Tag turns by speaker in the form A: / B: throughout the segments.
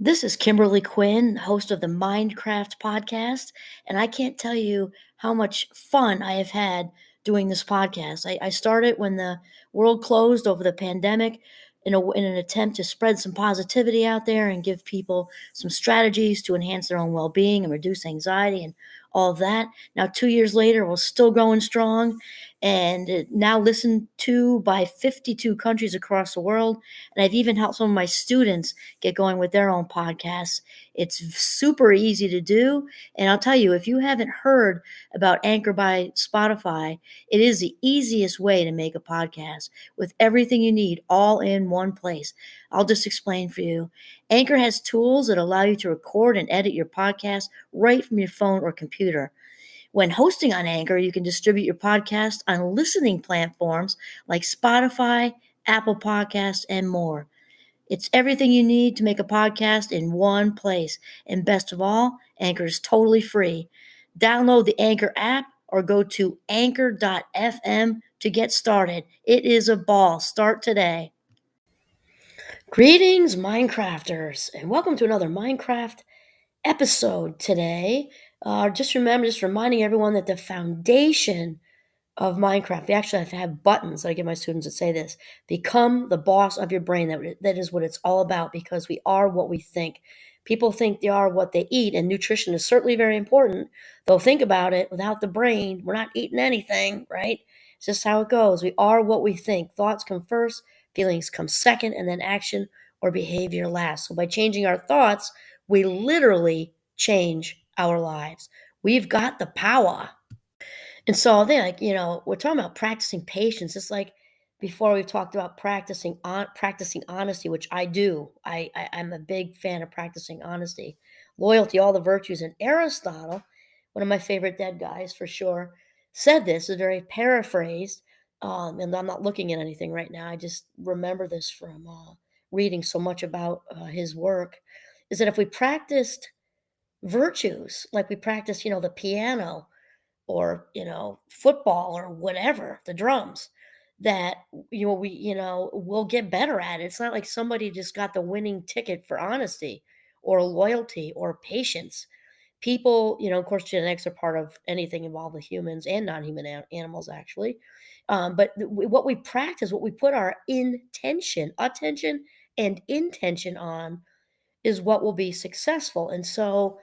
A: This is Kimberly Quinn, host of the Mindcraft podcast, and I can't tell you how much fun I have had doing this podcast. I started when the world closed over the pandemic in an attempt to spread some positivity out there and give people some strategies to enhance their own well being and reduce anxiety and all of that. Now, 2 years later, we're still going strong and now listened to by 52 countries across the world. And I've even helped some of my students get going with their own podcasts. It's super easy to do. And I'll tell you, if you haven't heard about Anchor by Spotify, it is the easiest way to make a podcast with everything you need all in one place. I'll just explain for you. Anchor has tools that allow you to record and edit your podcast right from your phone or computer. When hosting on Anchor, you can distribute your podcast on listening platforms like Spotify, Apple Podcasts, and more. It's everything you need to make a podcast in one place. And best of all, Anchor is totally free. Download the Anchor app or go to anchor.fm to get started. It is a ball. Start today. Greetings, Minecrafters, and welcome to another Minecraft episode today. Just reminding everyone that the foundation of Minecraft, we actually have to have buttons. I get my students to say this: become the boss of your brain. That is what it's all about, because we are what we think. People think they are what they eat, and nutrition is certainly very important. Though think about it, without the brain, we're not eating anything, right? It's just how it goes. We are what we think. Thoughts come first, feelings come second, and then action or behavior last. So by changing our thoughts, we literally change our lives. We've got the power. And so then, we're talking about practicing patience. It's like before we've talked about practicing honesty, which I do. I'm a big fan of practicing honesty, loyalty, all the virtues. And Aristotle, one of my favorite dead guys for sure, said this, is very paraphrased. And I'm not looking at anything right now. I just remember this from reading so much about his work. Is that if we practiced virtues like we practice, the piano or football or whatever, the drums, that we'll get better at it. It's not like somebody just got the winning ticket for honesty or loyalty or patience. People, of course, genetics are part of anything involved with humans and non-human animals, actually. But what we practice, what we put our attention and intention on, is what will be successful. And so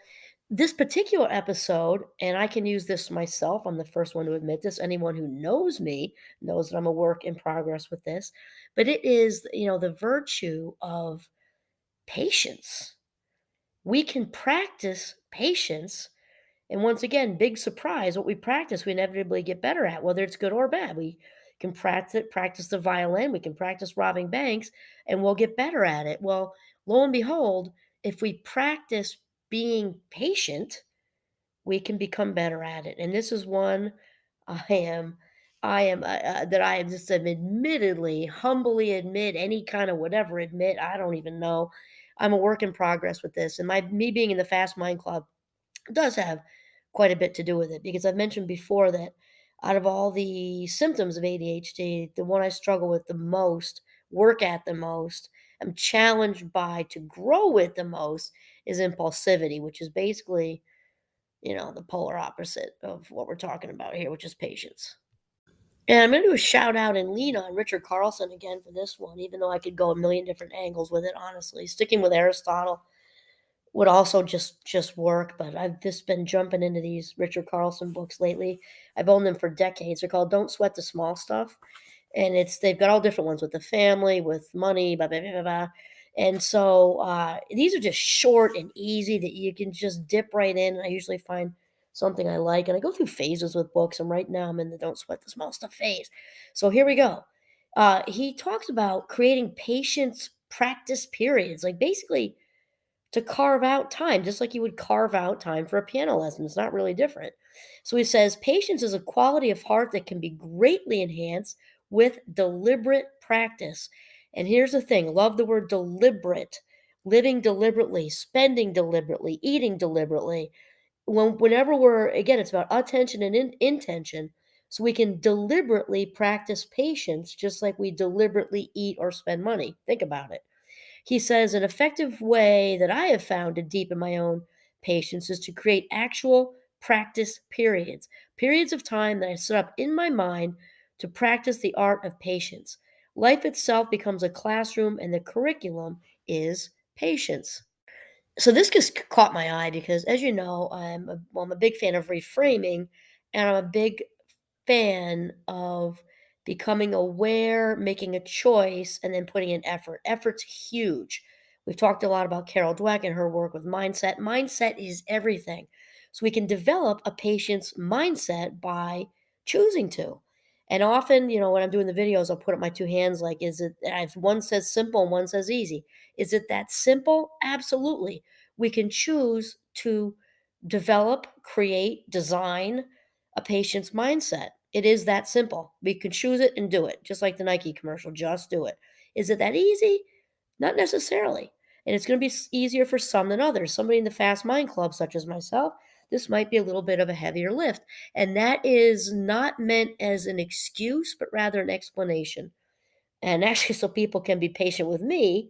A: this particular episode, and I can use this myself, I'm the first one to admit this. Anyone who knows me knows that I'm a work in progress with this, but it is, the virtue of patience. We can practice patience. And once again, big surprise, what we practice, we inevitably get better at, whether it's good or bad. We can practice the violin, we can practice robbing banks, and we'll get better at it. Well, lo and behold, if we practice being patient, we can become better at it. And this is one I am, that I am just admittedly, humbly admit, any kind of whatever admit, I don't even know. I'm a work in progress with this. And me being in the Fast Mind Club does have quite a bit to do with it, because I've mentioned before that out of all the symptoms of ADHD, the one I struggle with the most, work at the most, I'm challenged by to grow with the most is impulsivity, which is basically, the polar opposite of what we're talking about here, which is patience. And I'm going to do a shout out and lean on Richard Carlson again for this one, even though I could go a million different angles with it, honestly. Sticking with Aristotle would also just work, but I've just been jumping into these Richard Carlson books lately. I've owned them for decades. They're called Don't Sweat the Small Stuff. And they've got all different ones with the family, with money, blah, blah, blah, blah, blah. And so these are just short and easy that you can just dip right in. I usually find something I like. And I go through phases with books. And right now I'm in the Don't Sweat the Small Stuff phase. So here we go. He talks about creating patience practice periods, like basically to carve out time, just like you would carve out time for a piano lesson. It's not really different. So he says, patience is a quality of heart that can be greatly enhanced with deliberate practice. And here's the thing, love the word deliberate, living deliberately, spending deliberately, eating deliberately. Whenever again, it's about attention and intention. So we can deliberately practice patience, just like we deliberately eat or spend money. Think about it. He says, an effective way that I have found to deepen my own patience is to create actual practice periods, periods of time that I set up in my mind to practice the art of patience. Life itself becomes a classroom, and the curriculum is patience. So this just caught my eye because, as you know, I'm a big fan of reframing, and I'm a big fan of becoming aware, making a choice, and then putting in effort. Effort's huge. We've talked a lot about Carol Dweck and her work with mindset. Mindset is everything. So we can develop a patient's mindset by choosing to. And often, when I'm doing the videos, I'll put up my two hands like, is it, if one says simple and one says easy, is it that simple? Absolutely. We can choose to develop, create, design a patient's mindset. It is that simple. We can choose it and do it, just like the Nike commercial. Just do it. Is it that easy? Not necessarily. And it's going to be easier for some than others. Somebody in the fast mind club, such as myself, this might be a little bit of a heavier lift. And that is not meant as an excuse, but rather an explanation. And actually, so people can be patient with me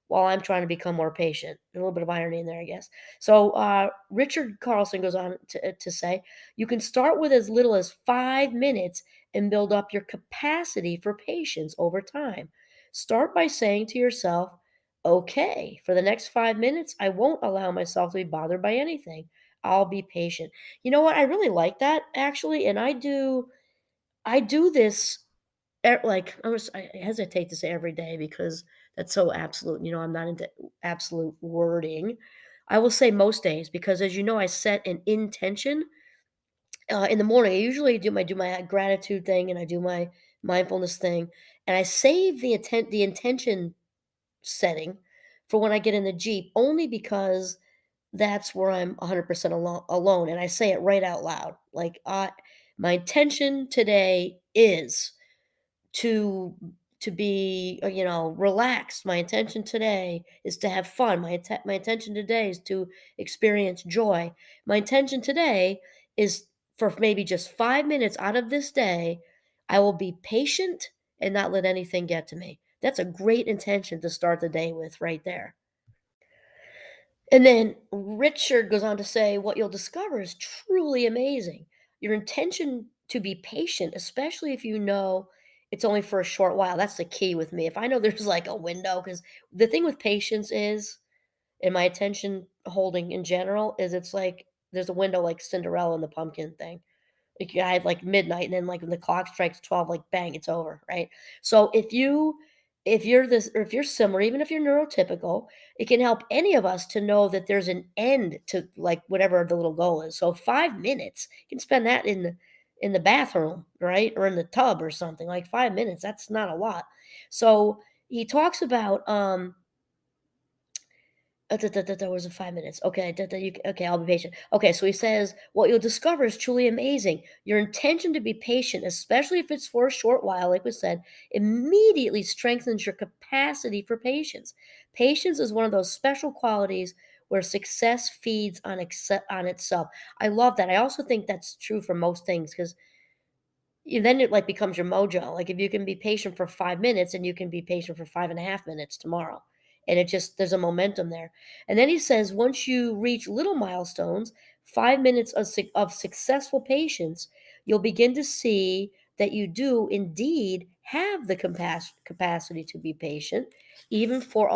A: while I'm trying to become more patient. A little bit of irony in there, I guess. So, Richard Carlson goes on to say, you can start with as little as 5 minutes and build up your capacity for patience over time. Start by saying to yourself, okay, for the next 5 minutes, I won't allow myself to be bothered by anything. I'll be patient. You know what? I really like that actually. And I do this. Like, I hesitate to say every day because that's so absolute, I'm not into absolute wording. I will say most days because, as you know, I set an intention, in the morning. I usually do my gratitude thing, and I do my mindfulness thing, and I save the intention setting for when I get in the Jeep, only because that's where I'm 100% alone, and I say it right out loud, like, "My intention today is" to be, relaxed. My intention today is to have fun. My intention today is to experience joy. My intention today is for maybe just 5 minutes out of this day, I will be patient and not let anything get to me. That's a great intention to start the day with right there. And then Richard goes on to say, what you'll discover is truly amazing. Your intention to be patient, especially if you know it's only for a short while. That's the key with me. If I know there's like a window, because the thing with patience is, and my attention holding in general, is it's like there's a window like Cinderella and the pumpkin thing. Like, I had, like, midnight, and then, like, when the clock strikes 12, like, bang, it's over, right? So if you're this, or if you're similar, even if you're neurotypical, it can help any of us to know that there's an end to, like, whatever the little goal is. So 5 minutes, you can spend that in the bathroom, right? Or in the tub or something, like, 5 minutes, that's not a lot. So he talks about, was it 5 minutes? Okay, okay, I'll be patient. Okay, so he says, what you'll discover is truly amazing. Your intention to be patient, especially if it's for a short while, like we said, immediately strengthens your capacity for patience. Patience is one of those special qualities where success feeds on itself. I love that. I also think that's true for most things because then it, like, becomes your mojo. Like, if you can be patient for 5 minutes, and you can be patient for 5.5 minutes tomorrow, and it just there's a momentum there. And then he says, once you reach little milestones, 5 minutes of successful patience, you'll begin to see that you do indeed have the capacity to be patient, even for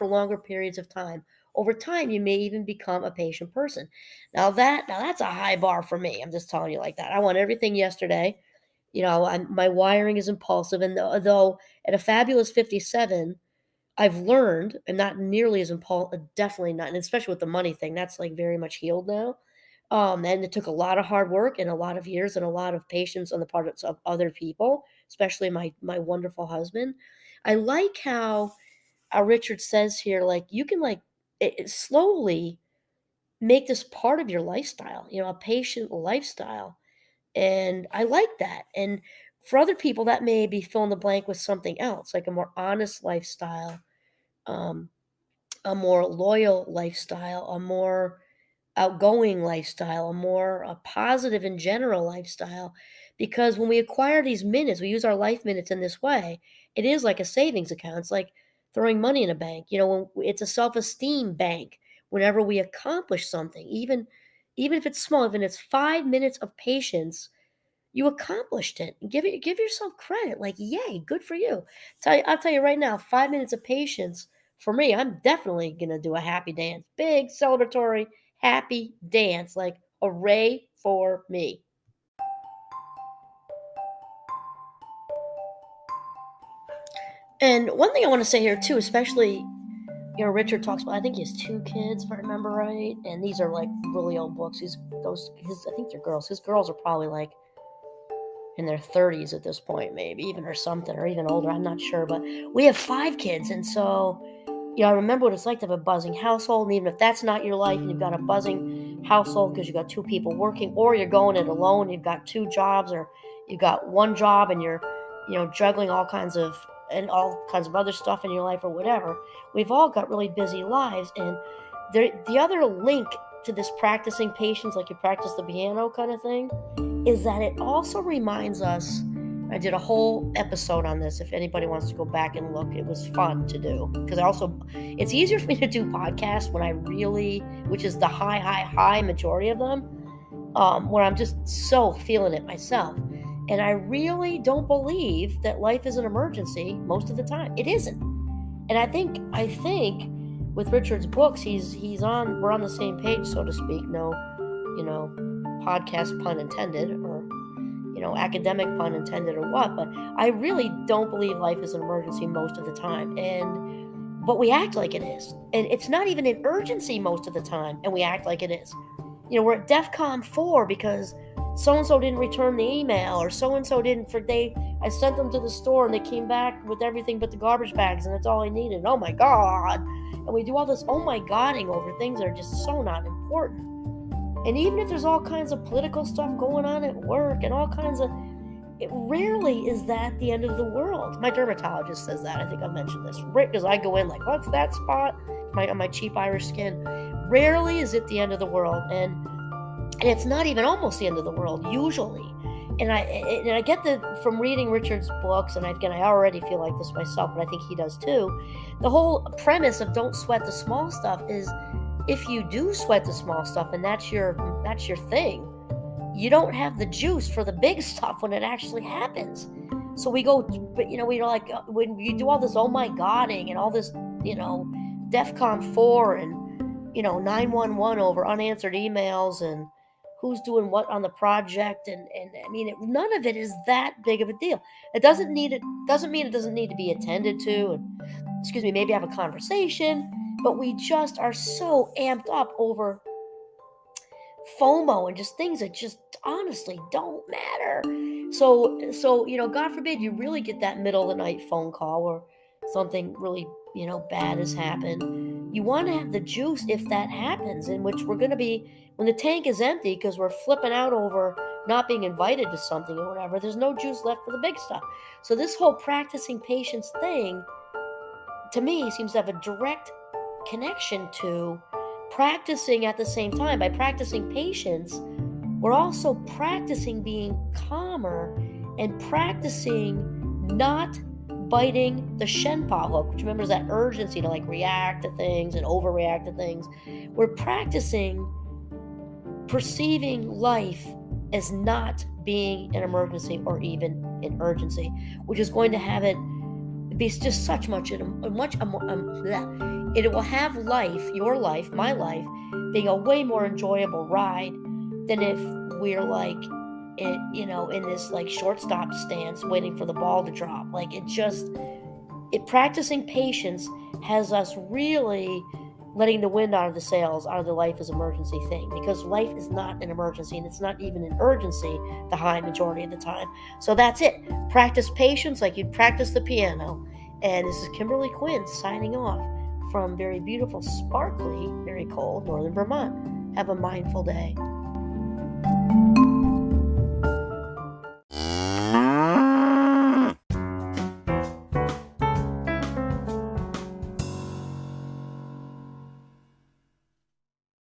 A: longer periods of time. Over time, you may even become a patient person. Now that's a high bar for me. I'm just telling you like that. I want everything yesterday. My wiring is impulsive, and though at a fabulous 57, I've learned I'm not nearly as definitely not, and especially with the money thing, that's, like, very much healed now. And it took a lot of hard work and a lot of years and a lot of patience on the part of other people, especially my wonderful husband. I like how, Richard says here, like, you can, like, slowly make this part of your lifestyle, a patient lifestyle, and I like that. And for other people, that may be fill in the blank with something else, like a more honest lifestyle, um, a more loyal lifestyle, a more outgoing lifestyle, a more positive and general lifestyle. Because when we acquire these minutes, we use our life minutes in this way, it is like a savings account. It's like throwing money in a bank. When it's a self-esteem bank. Whenever we accomplish something, even if it's small, even if it's 5 minutes of patience, you accomplished it. Give yourself credit. Like, yay, good for you. I'll tell you right now, 5 minutes of patience for me. I'm definitely gonna do a happy dance, big celebratory happy dance, like hooray for me. And one thing I want to say here too, especially Richard talks about. I think he has two kids, if I remember right, and these are like really old books. I think they're girls. His girls are probably like in their 30s at this point, maybe even or something, or even older. I'm not sure, but we have 5 kids, and so I remember what it's like to have a buzzing household. And even if that's not your life, and you've got a buzzing household because you've got two people working, or you're going it alone, you've got two jobs, or you've got one job, and you're juggling all kinds of other stuff in your life or whatever. We've all got really busy lives, and the other link to this practicing patience, like you practice the piano kind of thing, is that it also reminds us. I did a whole episode on this. If anybody wants to go back and look, it was fun to do because it's easier for me to do podcasts when which is the high majority of them, where I'm just so feeling it myself. And I really don't believe that life is an emergency most of the time. It isn't. And I think with Richard's books, we're on the same page, so to speak. No, podcast pun intended, or academic pun intended, or what. But I really don't believe life is an emergency most of the time. But we act like it is. And it's not even an urgency most of the time, and we act like it is. We're at DEFCON 4 because so-and-so didn't return the email, or so-and-so didn't, I sent them to the store and they came back with everything but the garbage bags, and that's all I needed. Oh my God. And we do all this oh my godding over things that are just so not important. And even if there's all kinds of political stuff going on at work and it rarely is that the end of the world. My dermatologist says that. I think I've mentioned this. Because I go in like, what's that spot on my cheap Irish skin? Rarely is it the end of the world. And it's not even almost the end of the world, usually. And I get from reading Richard's books, and I already feel like this myself, but I think he does too. The whole premise of don't sweat the small stuff is, if you do sweat the small stuff and that's your thing, you don't have the juice for the big stuff when it actually happens. So we're like, when you do all this oh my godding and all this, DEFCON 4 and 911 over unanswered emails and who's doing what on the project, and I mean, none of it is that big of a deal. Doesn't mean it doesn't need to be attended to, and maybe have a conversation. But we just are so amped up over FOMO and just things that just honestly don't matter. So God forbid you really get that middle of the night phone call or something really, bad has happened. You want to have the juice if that happens, in which we're going to be, when the tank is empty because we're flipping out over not being invited to something or whatever, there's no juice left for the big stuff. So this whole practicing patience thing, to me, seems to have a direct connection to practicing at the same time. By practicing patience, we're also practicing being calmer and practicing not biting the shenpa hook, which remembers that urgency to like react to things and overreact to things. We're practicing perceiving life as not being an emergency or even an urgency, which is going to have it be just it will have life, your life, my life, being a way more enjoyable ride than if we're like, in this like shortstop stance waiting for the ball to drop. Like practicing patience has us really letting the wind out of the sails out of the life is emergency thing, because life is not an emergency, and it's not even an urgency the high majority of the time. So that's it. Practice patience like you'd practice the piano. And this is Kimberly Quinn signing off from very beautiful, sparkly, very cold northern Vermont. Have a mindful day.